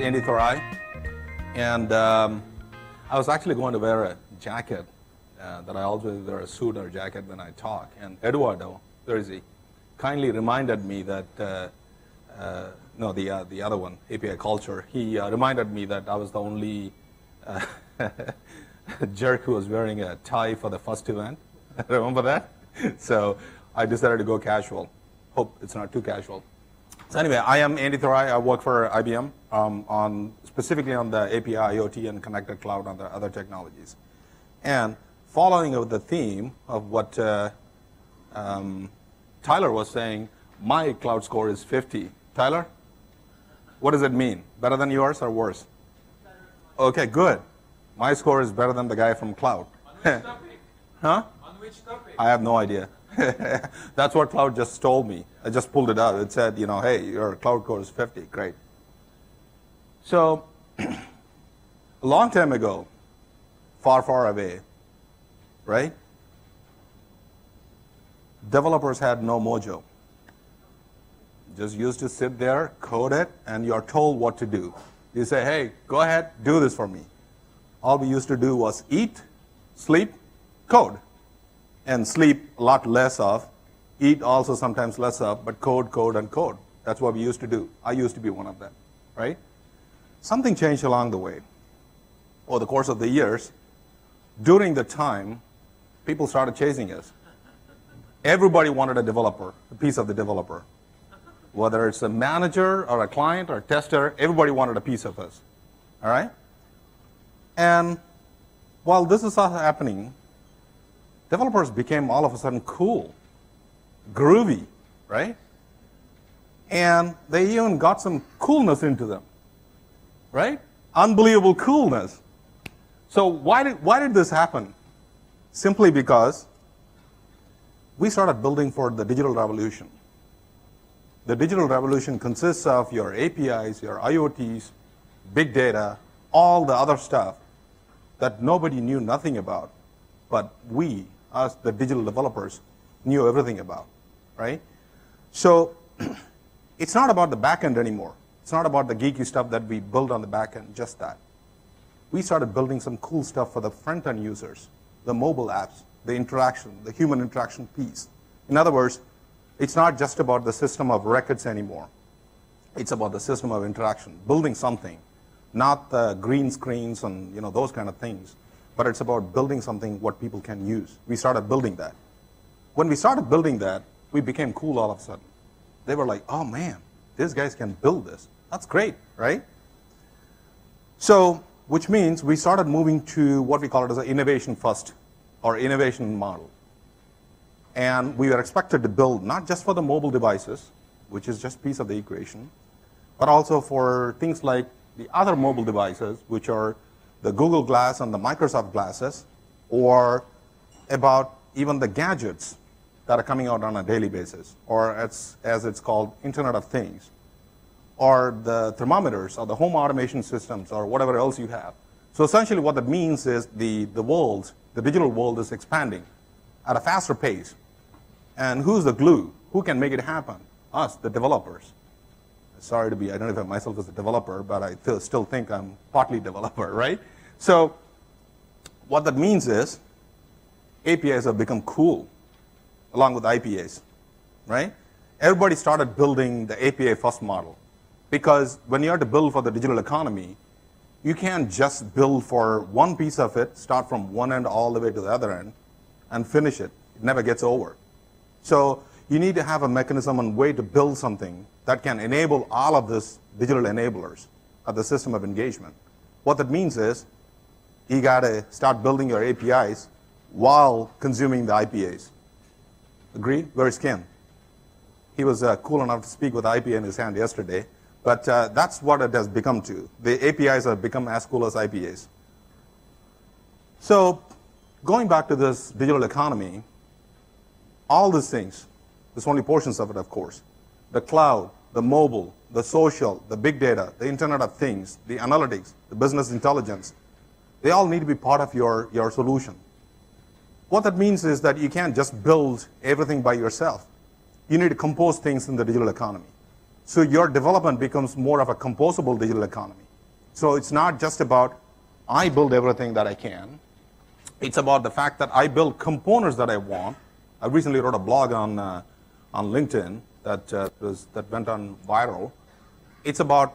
Andy Thurai, and I was actually going to wear a jacket that I always wear a suit or jacket when I talk. And Eduardo Thurai kindly reminded me that no, the other one, API Culture. He reminded me that I was the only jerk who was wearing a tie for the first event. Remember that? So I decided to go casual. Hope it's not too casual. So anyway, I am Andy Thurai. I work for IBM specifically on the API, IoT, and connected cloud on the other technologies. And following of the theme of what Tyler was saying, my cloud score is 50. Tyler, what does it mean? Better than yours or worse? Okay, good. My score is better than the guy from cloud. On which topic? Huh? On which topic? I have no idea. That's what cloud just told me. I just pulled it out. It said, you know, hey, your cloud score is 50. Great. So a long time ago, far, far away, right? Developers had no mojo. Just used to sit there, code it, and you're told what to do. You say, hey, go ahead, do this for me. All we used to do was eat, sleep, code. And sleep a lot less of, eat also sometimes less of, but code, code, and code. That's what we used to do. I used to be one of them, right? Something changed along the way. Over the course of the years, during the time, people started chasing us. Everybody wanted a developer, a piece of the developer. Whether it's a manager or a client or a tester, everybody wanted a piece of us, all right? And while this is all happening, developers became all of a sudden cool, groovy, right? And they even got some coolness into them, right? Unbelievable coolness. So why did this happen? Simply because we started building for the digital revolution. The digital revolution consists of your APIs, your IoTs, big data, all the other stuff that nobody knew nothing about, but we, us, the digital developers, knew everything about, right? So it's not about the back end anymore. It's not about the geeky stuff that we build on the back end, just that. We started building some cool stuff for the front-end users, the mobile apps, the interaction, the human interaction piece. In other words, it's not just about the system of records anymore. It's about the system of interaction, building something, not the green screens and those kind of things, but it's about building something what people can use. We started building that. When we started building that, we became cool all of a sudden. They were like, oh man, these guys can build this. That's great, right? So, which means we started moving to what we call it as an innovation first, or innovation model. And we were expected to build not just for the mobile devices, which is just a piece of the equation, but also for things like the other mobile devices, which are the Google Glass and the Microsoft glasses, or about even the gadgets that are coming out on a daily basis, or as it's called, Internet of Things, or the thermometers, or the home automation systems, or whatever else you have. So essentially what that means is the world, the digital world is expanding at a faster pace. And who's the glue? Who can make it happen? Us, the developers. Sorry to be, I don't identify myself as a developer, but I still think I'm partly developer, right? So what that means is APIs have become cool, along with IPAs, right? Everybody started building the API first model. Because when you have to build for the digital economy, you can't just build for one piece of it, start from one end all the way to the other end, and finish it. It never gets over. So you need to have a mechanism and way to build something that can enable all of this digital enablers of the system of engagement. What that means is you got to start building your APIs while consuming the IPAs. Agreed? Where's Ken? He was cool enough to speak with IPA in his hand yesterday. But that's what it has become to. The APIs have become as cool as IPAs. So going back to this digital economy, all these things, there's only portions of it, of course. The cloud, the mobile, the social, the big data, the Internet of Things, the analytics, the business intelligence, they all need to be part of your solution. What that means is that you can't just build everything by yourself. You need to compose things in the digital economy. So your development becomes more of a composable digital economy. So it's not just about I build everything that I can. It's about the fact that I build components that I want. I recently wrote a blog on LinkedIn that went on viral. It's about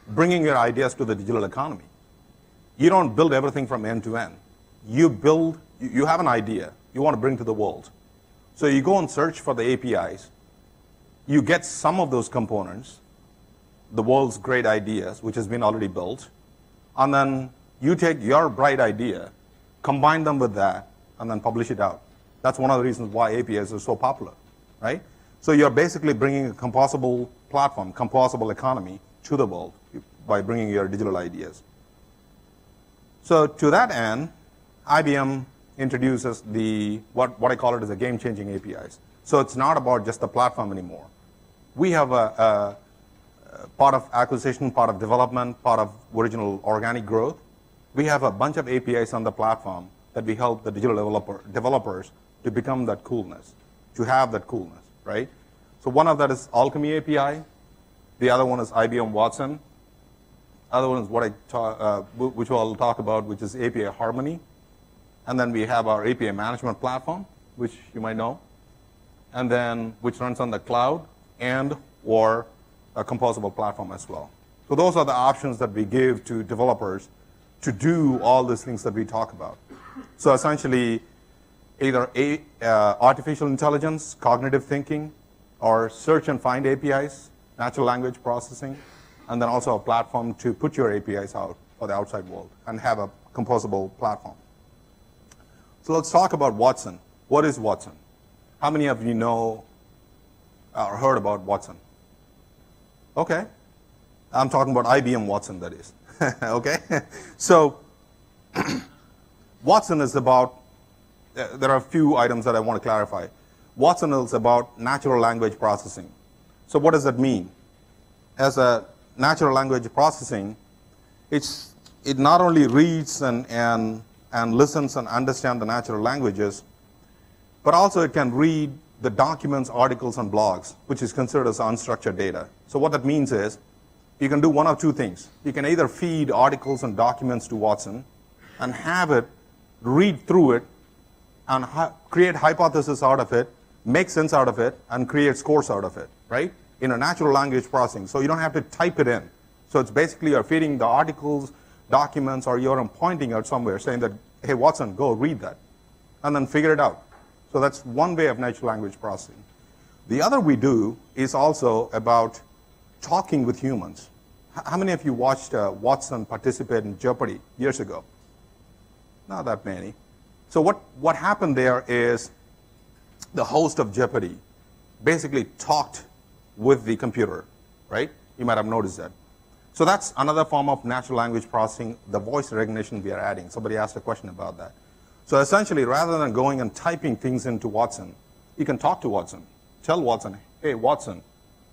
bringing your ideas to the digital economy. You don't build everything from end to end. You have an idea you want to bring to the world. So you go and search for the APIs. You get some of those components, the world's great ideas, which has been already built, and then you take your bright idea, combine them with that, and then publish it out. That's one of the reasons why APIs are so popular, right? So you're basically bringing a composable platform, composable economy to the world by bringing your digital ideas. So to that end, IBM introduces what I call it as a game-changing APIs. So it's not about just the platform anymore. We have a part of acquisition, part of development, part of original organic growth. We have a bunch of APIs on the platform that we help the digital developers to become that coolness, to have that coolness, right? So one of that is Alchemy API. The other one is IBM Watson. Other one is which I'll talk about, which is API Harmony. And then we have our API management platform, which you might know, and then which runs on the cloud and or a composable platform as well. So those are the options that we give to developers to do all these things that we talk about. So essentially, either artificial intelligence, cognitive thinking, or search and find APIs, natural language processing, and then also a platform to put your APIs out for the outside world and have a composable platform. So let's talk about Watson. What is Watson? How many of you know or heard about Watson? Okay. I'm talking about IBM Watson, that is. Okay? So Watson is about, there are a few items that I want to clarify. Watson is about natural language processing. So what does that mean? As a natural language processing, it not only reads and listens and understands the natural languages, but also it can read the documents, articles, and blogs, which is considered as unstructured data. So what that means is you can do one of two things. You can either feed articles and documents to Watson and have it read through it and create hypotheses out of it, make sense out of it, and create scores out of it, right? In a natural language processing. So you don't have to type it in. So it's basically you're feeding the articles, documents, or you're pointing out somewhere saying that, hey, Watson, go read that, and then figure it out. So that's one way of natural language processing. The other we do is also about talking with humans. How many of you watched Watson participate in Jeopardy years ago? Not that many. So what happened there is the host of Jeopardy basically talked with the computer, right? You might have noticed that. So that's another form of natural language processing, the voice recognition we are adding. Somebody asked a question about that. So essentially, rather than going and typing things into Watson, you can talk to Watson. Tell Watson, hey, Watson,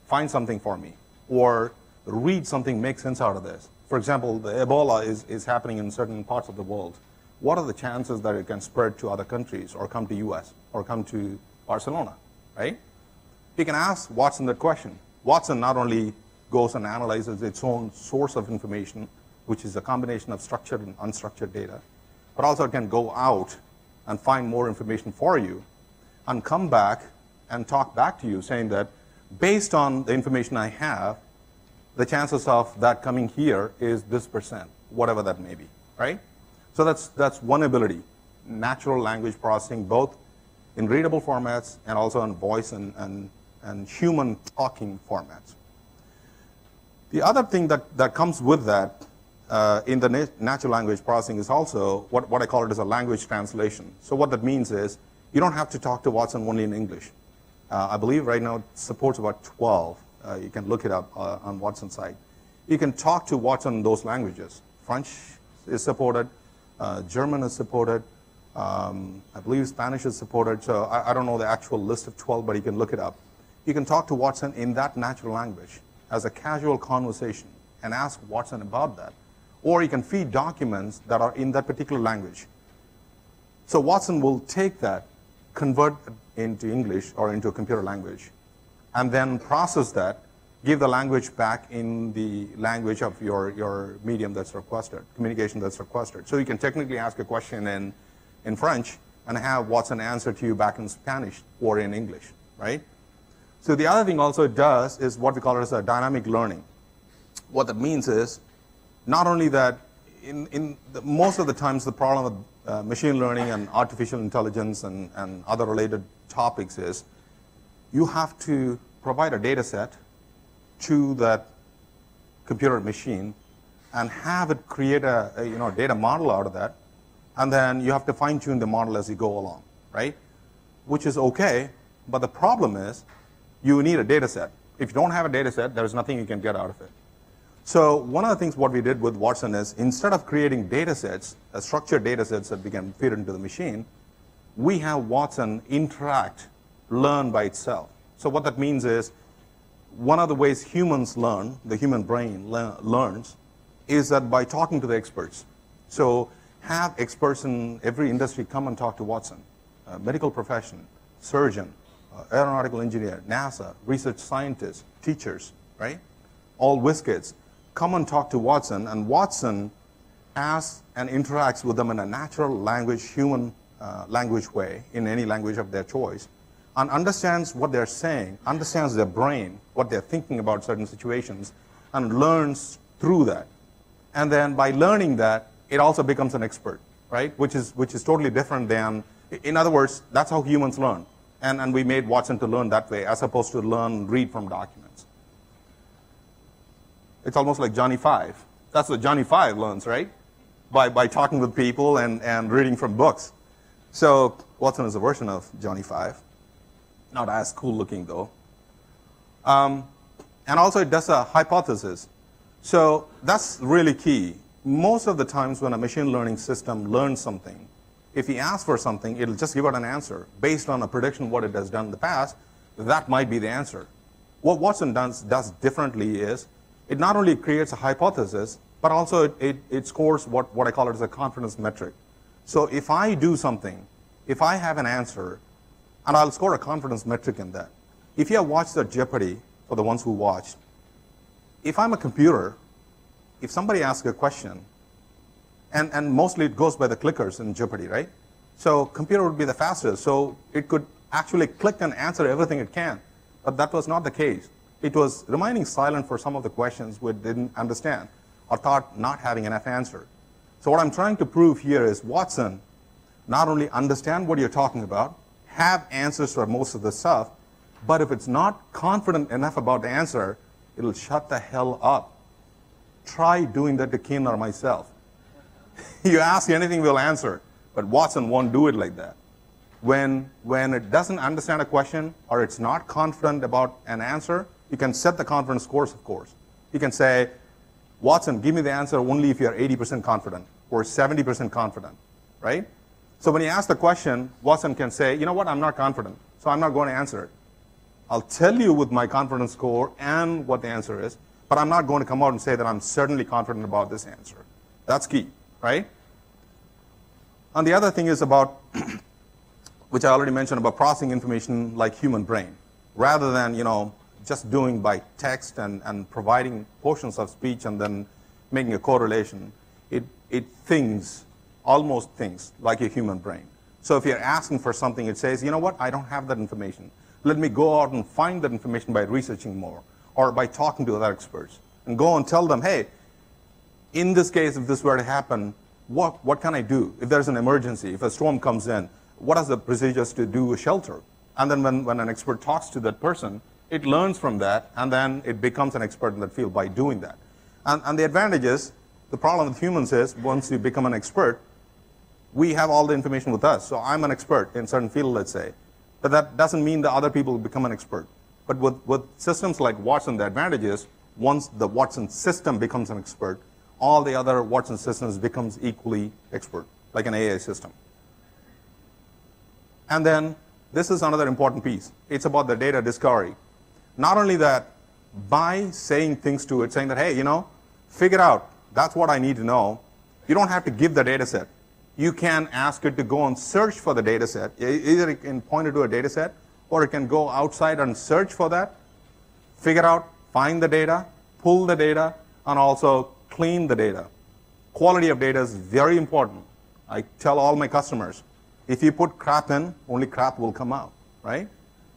find something for me. Or read something, make sense out of this. For example, the Ebola is happening in certain parts of the world. What are the chances that it can spread to other countries or come to US or come to Barcelona, right? You can ask Watson that question. Watson not only goes and analyzes its own source of information, which is a combination of structured and unstructured data, but also it can go out and find more information for you and come back and talk back to you saying that based on the information I have, the chances of that coming here is this %, whatever that may be, right? So that's one ability, natural language processing, both in readable formats and also in voice and human talking formats. The other thing that comes with that in the natural language processing is also what I call it as a language translation. So what that means is you don't have to talk to Watson only in English. I believe right now it supports about 12. You can look it up on Watson's site. You can talk to Watson in those languages. French is supported. German is supported. I believe Spanish is supported. So I don't know the actual list of 12, but you can look it up. You can talk to Watson in that natural language as a casual conversation and ask Watson about that. Or you can feed documents that are in that particular language. So Watson will take that, convert it into English or into a computer language, and then process that give the language back in the language of your medium that's requested, communication that's requested. So you can technically ask a question in French and have Watson answer to you back in Spanish or in English, right? So the other thing also it does is what we call it as a dynamic learning. What that means is not only that most of the times the problem with machine learning and artificial intelligence and other related topics is you have to provide a data set to that computer machine and have it create a data model out of that, and then you have to fine-tune the model as you go along, right? Which is okay, but the problem is you need a data set. If you don't have a data set, there's nothing you can get out of it. So one of the things what we did with Watson is instead of creating data sets, structured data sets that we can feed into the machine, we have Watson interact, learn by itself. So what that means is one of the ways humans learn, the human brain learns, is that by talking to the experts. So have experts in every industry come and talk to Watson, medical profession, surgeon, aeronautical engineer, NASA, research scientists, teachers, right? All whiz kids come and talk to Watson, and Watson asks and interacts with them in a natural language, human language way, in any language of their choice, and understands what they're saying, understands their brain, what they're thinking about certain situations, and learns through that. And then by learning that, it also becomes an expert, right? Which is totally different than, in other words, that's how humans learn. And we made Watson to learn that way, as opposed to read from documents. It's almost like Johnny Five. That's what Johnny Five learns, right? By talking with people and reading from books. So Watson is a version of Johnny Five. Not as cool looking though. And also it does a hypothesis. So that's really key. Most of the times when a machine learning system learns something, if you ask for something, it'll just give out an answer based on a prediction of what it has done in the past. That might be the answer. What Watson does differently is it not only creates a hypothesis, but also it scores what I call it as a confidence metric. So if I do something, if I have an answer, and I'll score a confidence metric in that. If you have watched the Jeopardy, for the ones who watched, if I'm a computer, if somebody asks a question, and mostly it goes by the clickers in Jeopardy, right? So computer would be the fastest, so it could actually click and answer everything it can. But that was not the case. It was remaining silent for some of the questions we didn't understand or thought not having enough answer. So what I'm trying to prove here is Watson not only understand what you're talking about, have answers for most of the stuff, but if it's not confident enough about the answer, it'll shut the hell up. Try doing that to Ken or myself. You ask anything, we'll answer, but Watson won't do it like that. When it doesn't understand a question or it's not confident about an answer, you can set the confidence scores, of course. You can say, Watson, give me the answer only if you're 80% confident or 70% confident, right? So when you ask the question, Watson can say, you know what, I'm not confident, so I'm not going to answer it. I'll tell you with my confidence score and what the answer is, but I'm not going to come out and say that I'm certainly confident about this answer. That's key, right? And the other thing is about, which I already mentioned, about processing information like human brain. Rather than, just doing by text and providing portions of speech and then making a correlation, it thinks, almost thinks like a human brain. So if you're asking for something, it says, you know what, I don't have that information. Let me go out and find that information by researching more or by talking to other experts and go and tell them, hey, in this case, if this were to happen, what can I do? If there's an emergency, if a storm comes in, what are the procedures to do a shelter? And then when an expert talks to that person, it learns from that, and then it becomes an expert in that field by doing that. And the advantage is, the problem with humans is, once you become an expert, we have all the information with us. So I'm an expert in a certain field, let's say. But that doesn't mean that other people become an expert. But with systems like Watson, the advantage is, once the Watson system becomes an expert, all the other Watson systems becomes equally expert, like an AI system. And then, this is another important piece. It's about the data discovery. Not only that, by saying things to it, saying that, hey, figure out, that's what I need to know, you don't have to give the data set. You can ask it to go and search for the data set. Either it can point it to a data set, or it can go outside and search for that, figure out, find the data, pull the data, and also clean the data. Quality of data is very important. I tell all my customers, if you put crap in, only crap will come out, right?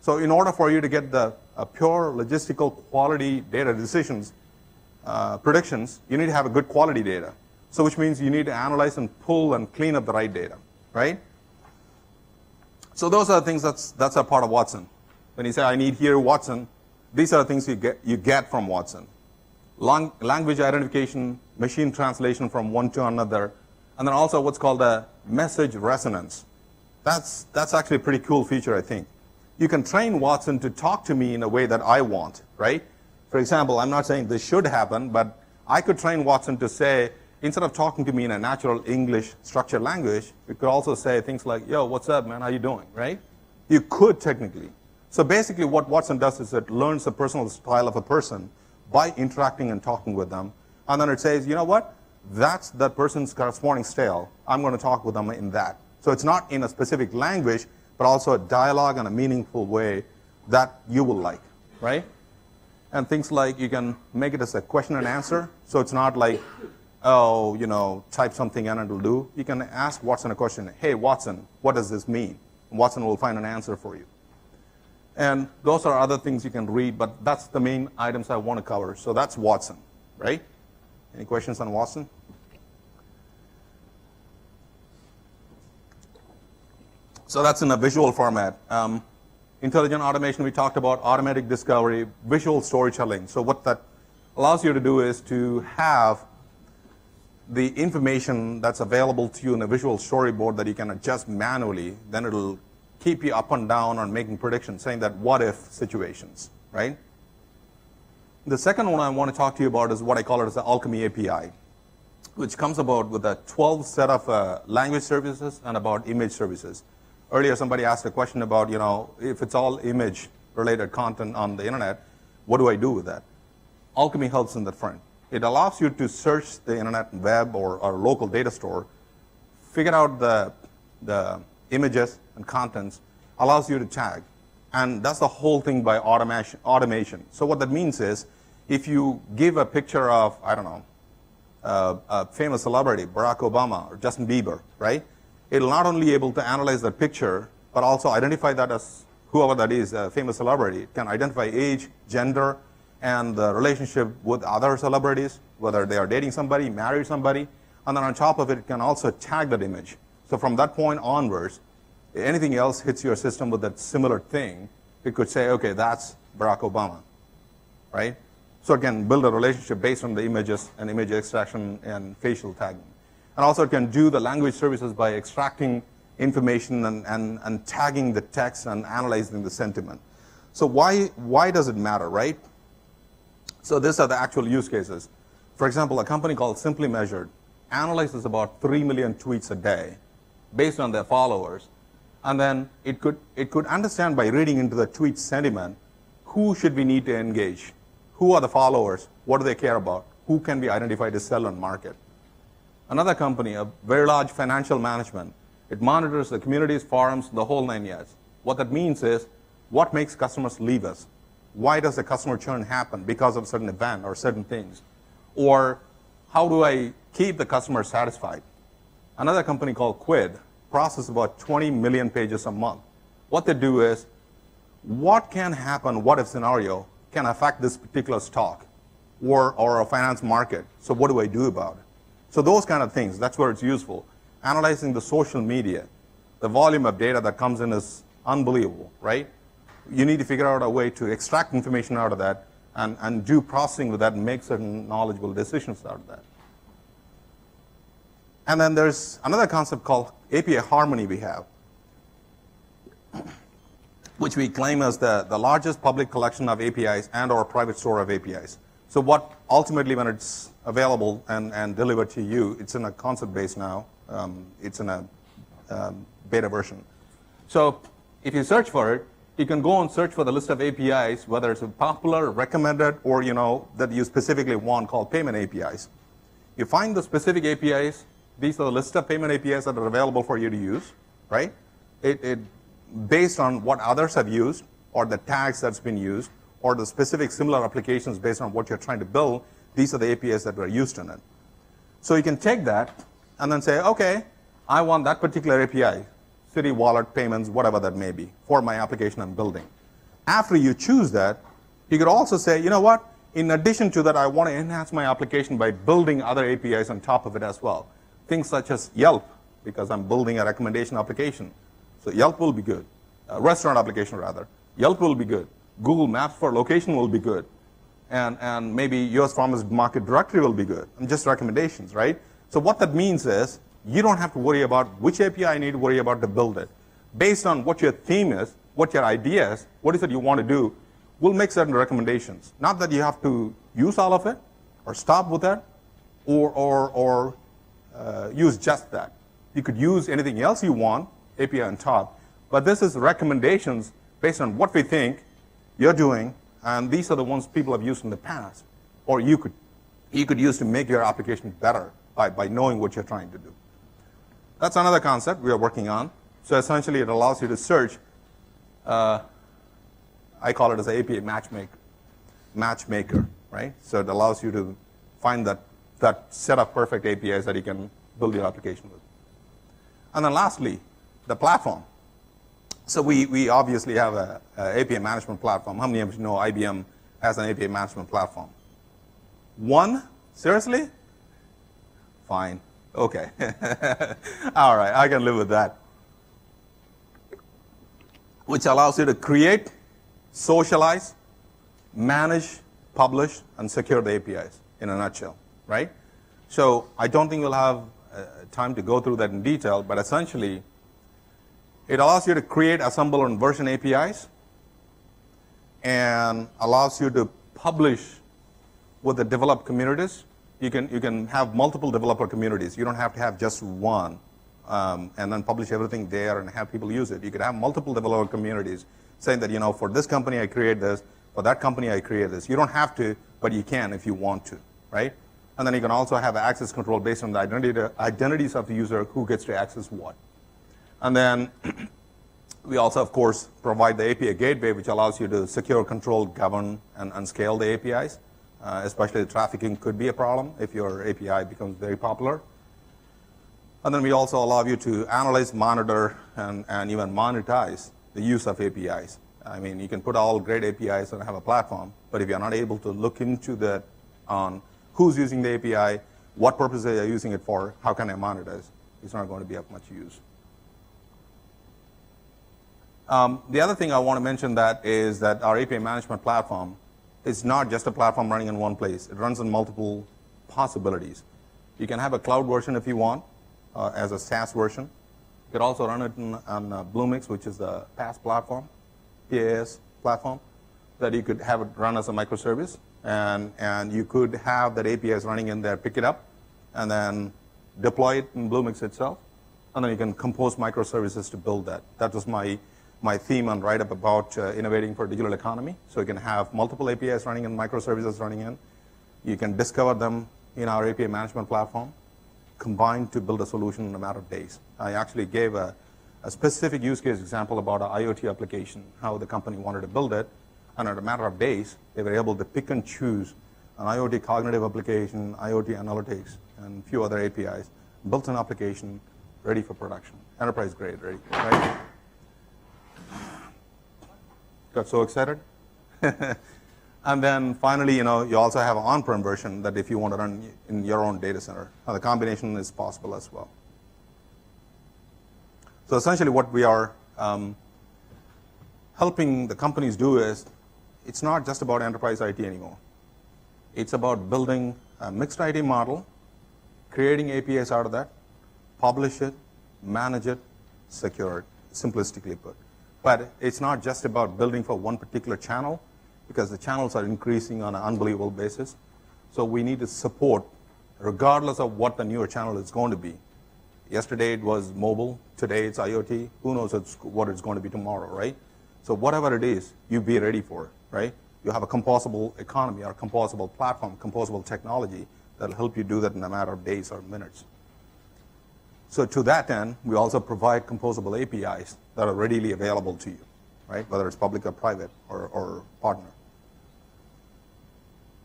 So in order for you to get the pure logistical quality data decisions, predictions, you need to have a good quality data. So which means you need to analyze and pull and clean up the right data, right? So those are the things that's a part of Watson. When you say, I need here Watson, these are the things you get from Watson. Language identification, machine translation from one to another, and then also what's called a message resonance. That's actually a pretty cool feature, I think. You can train Watson to talk to me in a way that I want, right? For example, I'm not saying this should happen, but I could train Watson to say, instead of talking to me in a natural English structured language, it could also say things like, yo, what's up, man, how you doing, right? You could technically. So basically what Watson does is it learns the personal style of a person by interacting and talking with them. And then it says, you know what? That's that person's corresponding style. I'm going to talk with them in that. So it's not in a specific language, but also a dialogue and a meaningful way that you will like, right? And things like you can make it as a question and answer. So it's not like, oh, you know, type something and it'll do. You can ask Watson a question. Hey, Watson, what does this mean? Watson will find an answer for you. And those are other things you can read, but that's the main items I want to cover. So that's Watson, right? Any questions on Watson? So that's in a visual format. Intelligent automation, we talked about automatic discovery, visual storytelling. So what that allows you to do is to have the information that's available to you in a visual storyboard that you can adjust manually. Then it'll keep you up and down on making predictions, saying that what if situations, right? The second one I want to talk to you about is what I call it as the Alchemy API, which comes about with a 12 set of language services and about image services. Earlier, somebody asked a question about, you know, if it's all image-related content on the internet, what do I do with that? Alchemy helps in that front. It allows you to search the internet, web, or local data store, figure out the images and contents, allows you to tag. And that's the whole thing by automation. So what that means is, if you give a picture of, I don't know, a famous celebrity, Barack Obama or Justin Bieber, right? It'll not only be able to analyze that picture, but also identify that as whoever that is, a famous celebrity. It can identify age, gender, and the relationship with other celebrities, whether they are dating somebody, married somebody, and then on top of it, it can also tag that image. So from that point onwards, anything else hits your system with that similar thing, it could say, okay, that's Barack Obama, right? So it can build a relationship based on the images and image extraction and facial tagging. And also it can do the language services by extracting information and tagging the text and analyzing the sentiment. So why does it matter, right? So these are the actual use cases. For example, a company called Simply Measured analyzes about 3 million tweets a day based on their followers. And then it could understand by reading into the tweet sentiment, who should we need to engage? Who are the followers? What do they care about? Who can be identified to sell and market? Another company, a very large financial management, it monitors the communities, forums, the whole 9 yards. What that means is, what makes customers leave us? Why does the customer churn happen? Because of a certain event or certain things. Or how do I keep the customer satisfied? Another company called Quid processes about 20 million pages a month. What they do is, what can happen, what if scenario can affect this particular stock or a finance market? So what do I do about it? So those kind of things, that's where it's useful. Analyzing the social media, the volume of data that comes in is unbelievable, right? You need to figure out a way to extract information out of that and do processing with that and make certain knowledgeable decisions out of that. And then there's another concept called API harmony we have, which we claim as the largest public collection of APIs and or private store of APIs. So what ultimately, when it's available and delivered to you, it's in a concept base now. It's in a beta version. So if you search for it, you can go and search for the list of APIs, whether it's a popular, recommended, or that you specifically want, called payment APIs. You find the specific APIs. These are the list of payment APIs that are available for you to use, right? It based on what others have used, or the tags that's been used, or the specific similar applications based on what you're trying to build, these are the APIs that were used in it. So you can take that and then say, okay, I want that particular API, city wallet, payments, whatever that may be, for my application I'm building. After you choose that, you could also say, you know what, in addition to that, I want to enhance my application by building other APIs on top of it as well. Things such as Yelp, because I'm building a recommendation application. So Yelp will be good. A restaurant application, rather. Yelp will be good. Google Maps for location will be good. And maybe US Farmers Market Directory will be good. And just recommendations, right? So what that means is, you don't have to worry about which API I need to worry about to build it. Based on what your theme is, what your idea is, what is it you want to do, we'll make certain recommendations. Not that you have to use all of it, or stop with that, or use just that. You could use anything else you want, API on top, but this is recommendations based on what we think you're doing, and these are the ones people have used in the past, or you could use to make your application better by knowing what you're trying to do. That's another concept we are working on. So essentially, it allows you to search. I call it as an API matchmaker, right? So it allows you to find that set of perfect APIs that you can build your application with. And then lastly, the platform. So we obviously have a API management platform. How many of you know IBM has an API management platform? One? Seriously? Fine. Okay. All right, I can live with that. Which allows you to create, socialize, manage, publish, and secure the APIs in a nutshell, right? So I don't think we'll have time to go through that in detail, but essentially, it allows you to create, assemble, and version APIs, and allows you to publish with the developed communities. You can have multiple developer communities. You don't have to have just one, and then publish everything there and have people use it. You could have multiple developer communities saying that, you know, for this company I create this, for that company I create this. You don't have to, but you can if you want to, right? And then you can also have access control based on the identities of the user, who gets to access what. And then we also, of course, provide the API gateway, which allows you to secure, control, govern, and scale the APIs. Especially the trafficking could be a problem if your API becomes very popular. And then we also allow you to analyze, monitor, and even monetize the use of APIs. I mean, you can put all great APIs and have a platform, but if you're not able to look into that on who's using the API, what purpose they are using it for, how can I monetize, it's not going to be of much use. The other thing I want to mention that is that our API management platform is not just a platform running in one place. It runs on multiple possibilities. You can have a cloud version if you want, as a SaaS version. You could also run it on Bluemix, which is the PaaS platform, PaaS platform, that you could have it run as a microservice. And you could have that APIs running in there, pick it up, and then deploy it in Bluemix itself. And then you can compose microservices to build that. That was my theme on write-up about innovating for digital economy. So you can have multiple APIs running and microservices running in. You can discover them in our API management platform, combined to build a solution in a matter of days. I actually gave a specific use case example about an IoT application, how the company wanted to build it. And in a matter of days, they were able to pick and choose an IoT cognitive application, IoT analytics, and a few other APIs, built an application ready for production, enterprise grade ready, right? Got so excited? And then finally, you also have an on-prem version that if you want to run in your own data center, the combination is possible as well. So essentially what we are helping the companies do is, it's not just about enterprise IT anymore. It's about building a mixed IT model, creating APIs out of that, publish it, manage it, secure it, simplistically put. But it's not just about building for one particular channel, because the channels are increasing on an unbelievable basis. So we need to support, regardless of what the newer channel is going to be. Yesterday it was mobile, today it's IoT, who knows what it's going to be tomorrow, right? So whatever it is, you be ready for it, right? You have a composable economy or composable platform, composable technology that'll help you do that in a matter of days or minutes. So to that end, we also provide composable APIs that are readily available to you, right? Whether it's public or private or partner.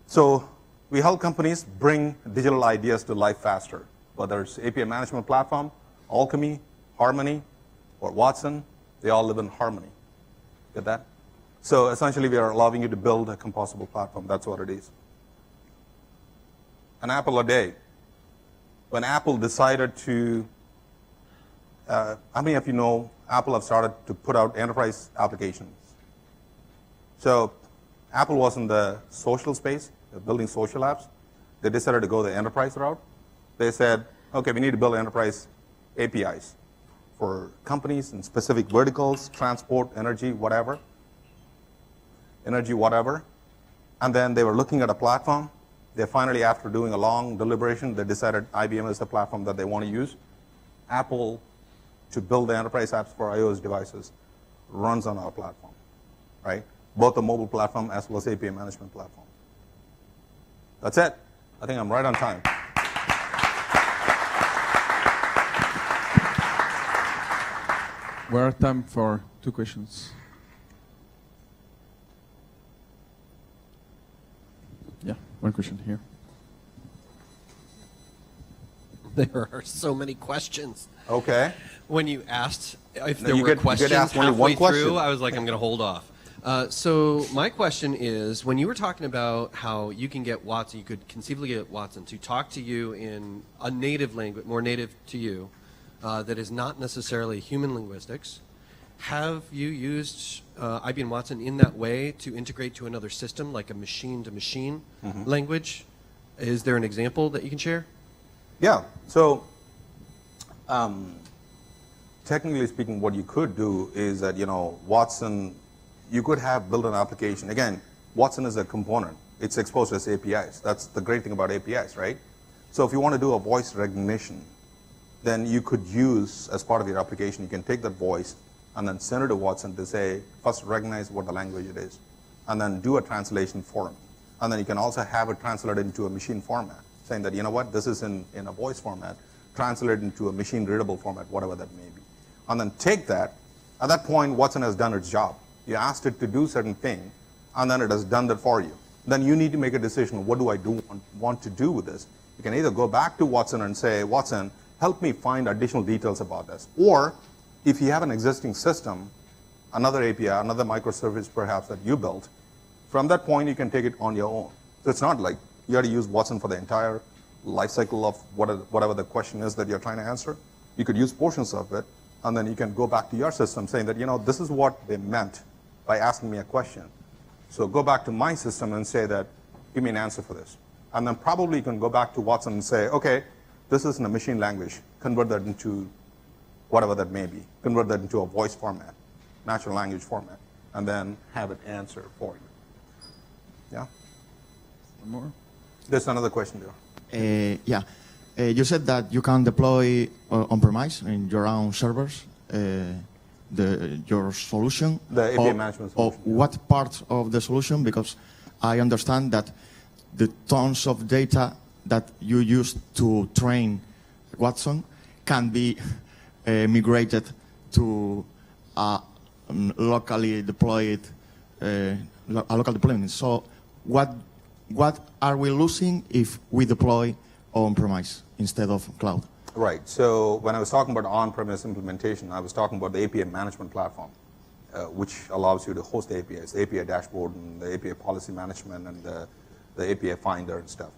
So we help companies bring digital ideas to life faster, whether it's API management platform, Alchemy, Harmony, or Watson, they all live in harmony. Get that? So essentially, we are allowing you to build a composable platform. That's what it is. An apple a day. When Apple decided to, how many of you know Apple have started to put out enterprise applications? So Apple was in the social space, building social apps. They decided to go the enterprise route. They said, okay, we need to build enterprise APIs for companies in specific verticals, transport, energy, whatever. And then they were looking at a platform. They finally, after doing a long deliberation, they decided IBM is the platform that they want to use. Apple, to build the enterprise apps for iOS devices, runs on our platform, right? Both the mobile platform as well as API management platform. That's it. I think I'm right on time. We have time for 2 questions. Yeah, 1 question here. There are so many questions. Okay. When you asked if No, there you were get questions asked only halfway one question. through, I was like, I'm going to hold off. So my question is, when you were talking about how you can get Watson, you could conceivably get Watson to talk to you in a native language, more native to you, that is not necessarily human linguistics, have you used IBM Watson in that way to integrate to another system, like a machine-to-machine language? Is there an example that you can share? Yeah. So technically speaking, what you could do is that, Watson, you could have built an application. Again, Watson is a component. It's exposed as APIs. That's the great thing about APIs, right? So if you want to do a voice recognition, then you could use, as part of your application, you can take that voice and then send it to Watson to say, first recognize what the language it is, and then do a translation for him. And then you can also have it translated into a machine format, saying that, you know what, this is in a voice format, translate it into a machine readable format, whatever that may be. And then take that. At that point, Watson has done its job. You asked it to do certain thing, and then it has done that for you. Then you need to make a decision, what do I want to do with this? You can either go back to Watson and say, Watson, help me find additional details about this. Or if you have an existing system, another API, another microservice perhaps that you built, from that point you can take it on your own. So it's not like you have to use Watson for the entire life cycle of whatever the question is that you're trying to answer. You could use portions of it, and then you can go back to your system saying that, this is what they meant by asking me a question. So go back to my system and say that, give me an answer for this. And then probably you can go back to Watson and say, okay, this is in a machine language. Convert that into whatever that may be. Convert that into a voice format, natural language format, and then have it answer for you. Yeah? One more? There's another question there. Yeah. You said that you can deploy on-premise in your own servers your solution. The API management solution. Of what part of the solution? Because I understand that the tons of data that you use to train Watson can be migrated to a locally deployed a local deployment. So what are we losing if we deploy on-premise instead of cloud? Right. So when I was talking about on-premise implementation, I was talking about the API management platform, which allows you to host APIs, the API dashboard and the API policy management and the API finder and stuff.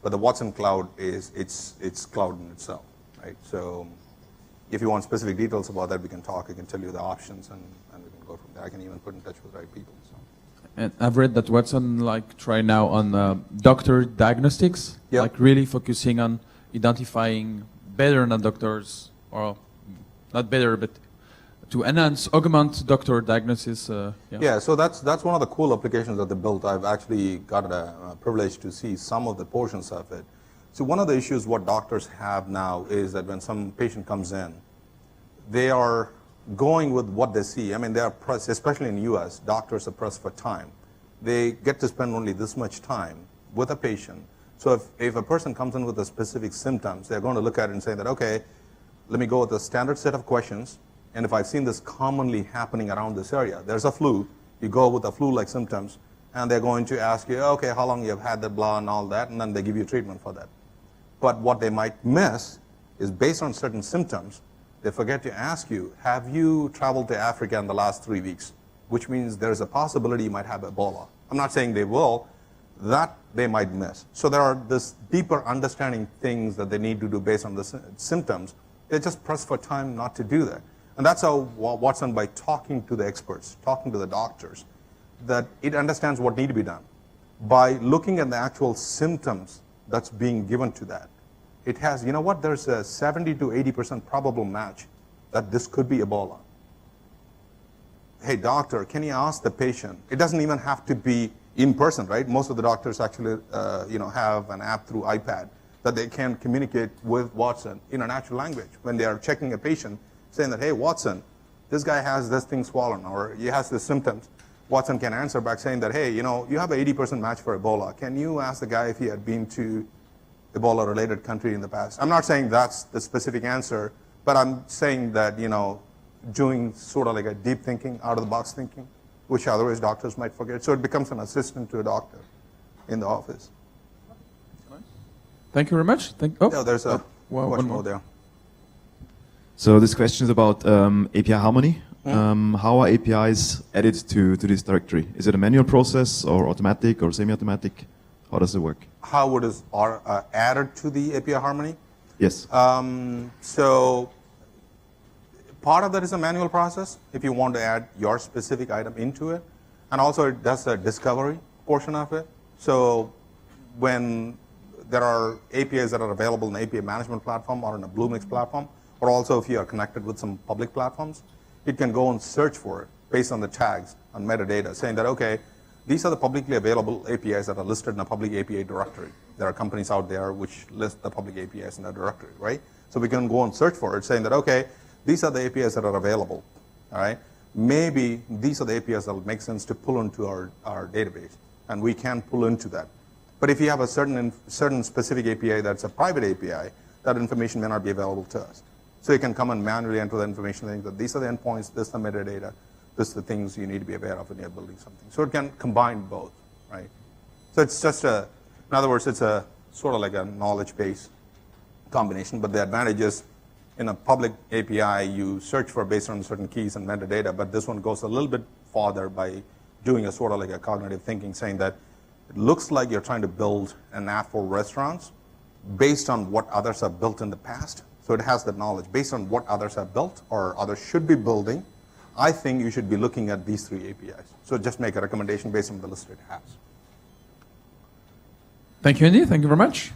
But the Watson cloud it's cloud in itself, right? So if you want specific details about that, we can talk. I can tell you the options, and we can go from there. I can even put in touch with the right people. So. And I've read that Watson try now on doctor diagnostics, Yep. really focusing on identifying better non-doctors, or not better, but to augment doctor diagnosis. Yeah, so that's one of the cool applications that they built. I've actually got a privilege to see some of the portions of it. So one of the issues what doctors have now is that when some patient comes in, they are going with what they see. I mean, they are pressed, especially in the US, doctors are pressed for time. They get to spend only this much time with a patient. So if a person comes in with a specific symptoms, they're going to look at it and say that, okay, let me go with a standard set of questions, and if I've seen this commonly happening around this area, there's a flu, you go with the flu-like symptoms, and they're going to ask you, okay, how long you've had the blah and all that, and then they give you treatment for that. But what they might miss is based on certain symptoms, they forget to ask you, have you traveled to Africa in the last 3 weeks? Which means there's a possibility you might have Ebola. I'm not saying they will, that they might miss. So there are this deeper understanding things that they need to do based on the symptoms. They just press for time not to do that. And that's how Watson, by talking to the experts, talking to the doctors, that it understands what need to be done. By looking at the actual symptoms that's being given to that, it has, you know what, there's a 70 to 80% probable match that this could be Ebola. Hey doctor, can you ask the patient? It doesn't even have to be in person, right? Most of the doctors actually have an app through iPad that they can communicate with Watson in a natural language when they are checking a patient, saying that, hey Watson, this guy has this thing swollen, or he has the symptoms. Watson can answer back saying that, hey, you have an 80% match for Ebola. Can you ask the guy if he had been to Ebola-related country in the past? I'm not saying that's the specific answer, but I'm saying that, doing sort of like a deep thinking, out-of-the-box thinking, which otherwise doctors might forget. So it becomes an assistant to a doctor in the office. Thank you very much. There's a one question more over there. So this question is about API harmony. How are APIs added to this directory? Is it a manual process or automatic or semi-automatic? How does it work? How it is added to the API harmony? Yes. So part of that is a manual process if you want to add your specific item into it. And also it does a discovery portion of it. So when there are APIs that are available in the API management platform or in a Bluemix platform, or also if you are connected with some public platforms, it can go and search for it based on the tags and metadata, saying that, okay, these are the publicly available APIs that are listed in a public API directory. There are companies out there which list the public APIs in that directory, right? So we can go and search for it, saying that, okay, these are the APIs that are available, all right? Maybe these are the APIs that will make sense to pull into our database, and we can pull into that. But if you have a certain specific API that's a private API, that information may not be available to us. So you can come and manually enter the information, saying that these are the endpoints, this is the metadata, this is the things you need to be aware of when you're building something. So it can combine both, right? So it's just in other words, it's a sort of like a knowledge base combination, but the advantage is in a public API, you search for based on certain keys and metadata, but this one goes a little bit farther by doing a sort of like a cognitive thinking, saying that it looks like you're trying to build an app for restaurants based on what others have built in the past. So it has that knowledge. Based on what others have built or others should be building, I think you should be looking at these 3 APIs. So just make a recommendation based on the list it has. Thank you, Andy. Thank you very much.